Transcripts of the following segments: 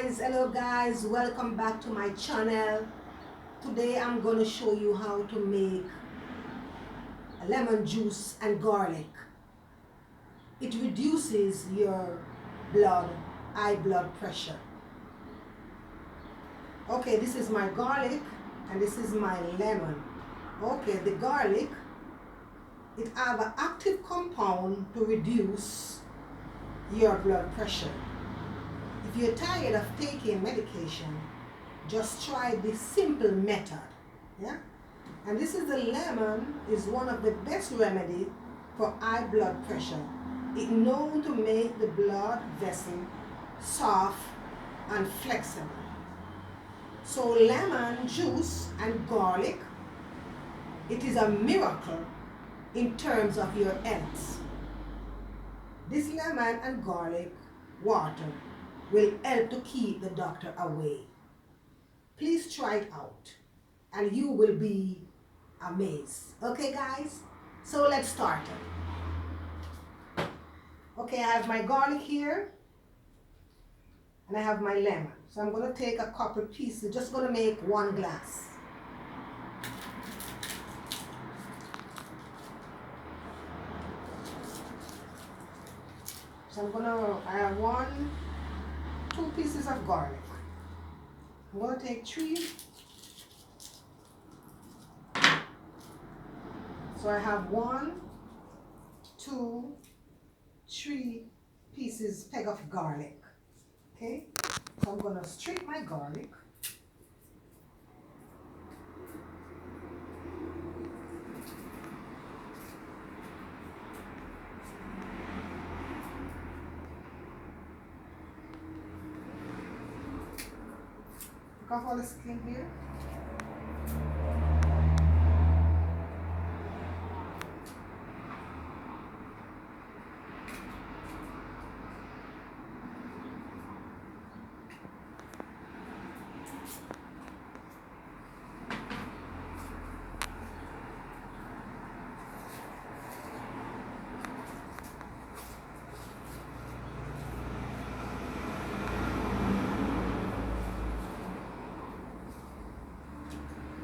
hello guys, welcome back to my channel. Today I'm going to show you how to make lemon juice and garlic. It reduces your high blood pressure. Okay, this is my garlic and this is my lemon. Okay, the garlic, it have an active compound to reduce your blood pressure. If you're tired of taking medication, just try this simple method. Yeah? And this is the lemon is one of the best remedy for high blood pressure. It's known to make the blood vessel soft and flexible. So lemon juice and garlic, it is a miracle in terms of your health. This lemon and garlic water will help to keep the doctor away. Please try it out and you will be amazed. Okay guys, so let's start it. Okay, I have my garlic here and I have my lemon. So I'm going to take a couple pieces, just going to make 1 glass. So I have 2 pieces of garlic. I'm going to take 3. So I have 1, 2, 3 pieces peg of garlic. Okay, so I'm going to strip my garlic. Take off all the skin here.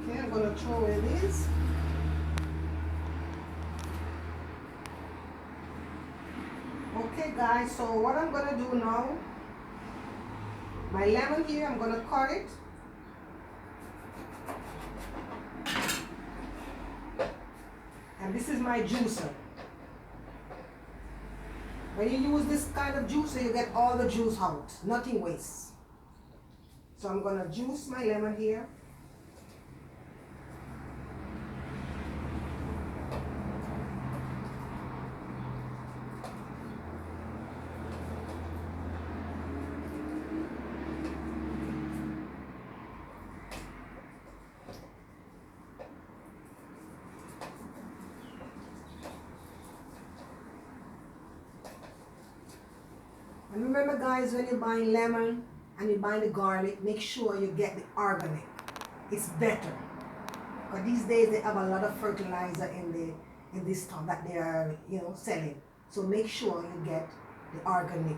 I'm going to throw away this. Okay guys, so what I'm going to do now, my lemon here, I'm going to cut it. And this is my juicer. When you use this kind of juicer, you get all the juice out, nothing wastes. So I'm going to juice my lemon here. And remember guys, when you're buying lemon and you're buying the garlic, make sure you get the organic. It's better. Because these days they have a lot of fertilizer in this stuff that they are, selling. So make sure you get the organic.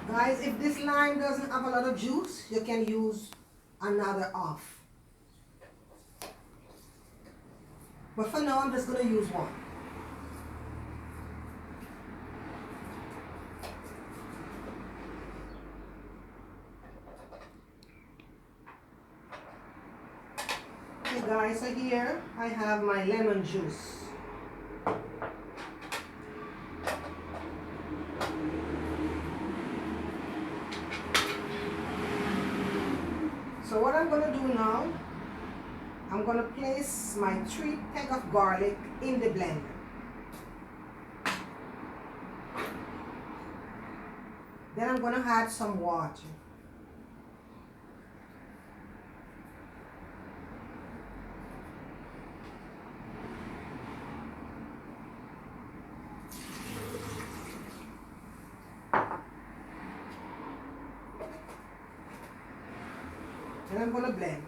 Guys, if this lime doesn't have a lot of juice, you can use another half. But for now, I'm just going to use 1. Okay guys, so here I have my lemon juice. I'm going to do now, I'm going to place my 3 pegs of garlic in the blender. Then I'm going to add some water. And I'm going to blend.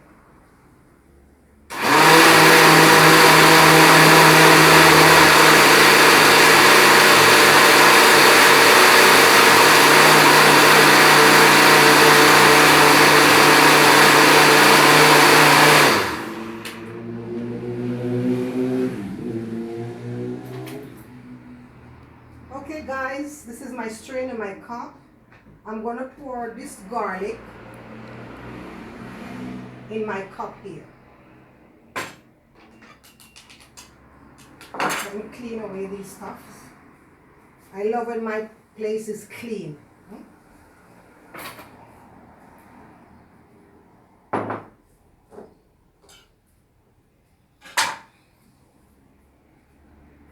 Okay guys, this is my strain in my cup. I'm going to pour this garlic in my cup here. Let me clean away these stuffs. I love when my place is clean.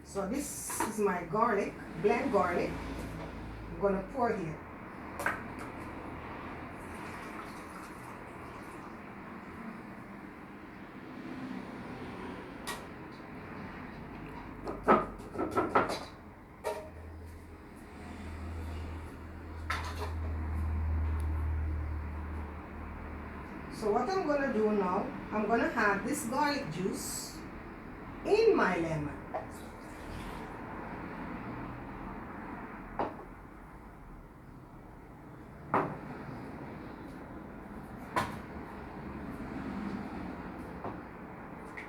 So this is my garlic, blend garlic. I'm going to pour here. So what I'm going to do now, I'm going to add this garlic juice in my lemon.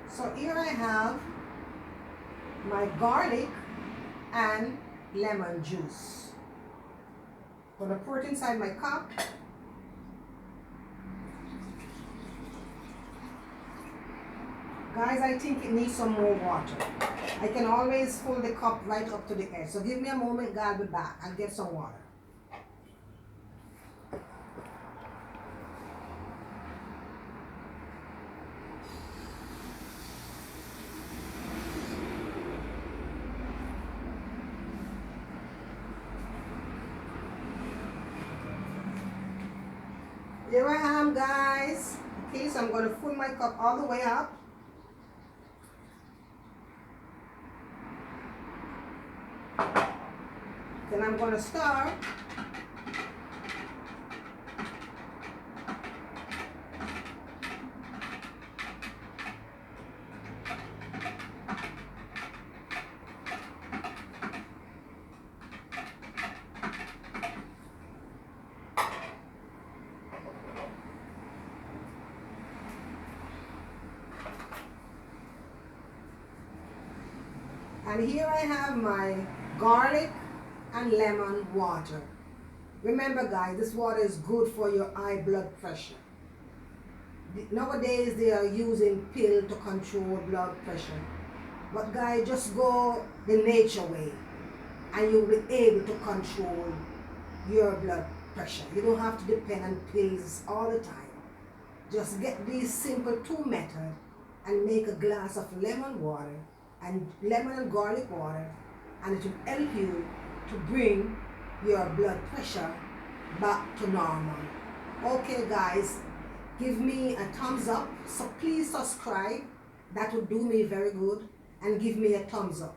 So here I have my garlic and lemon juice. I'm going to pour it inside my cup. Guys, I think it needs some more water. I can always fill the cup right up to the edge. So give me a moment, guys, I'll be back. I'll get some water. Here I am, guys. Okay, so I'm going to fill my cup all the way up. Then I'm going to stir. And here I have my garlic and lemon water. Remember guys, this water is good for your high blood pressure. Nowadays they are using pill to control blood pressure. But guys, just go the nature way and you'll be able to control your blood pressure. You don't have to depend on pills all the time. Just get these simple 2 methods and make a glass of lemon water and lemon and garlic water, and it will help you to bring your blood pressure back to normal. Okay guys, give me a thumbs up. So please subscribe. That would do me very good. And give me a thumbs up.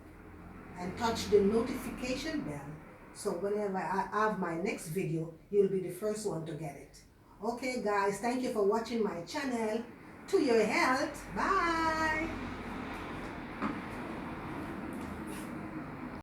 And touch the notification bell. So whenever I have my next video, you'll be the first one to get it. Okay guys, thank you for watching my channel. To your health. Bye.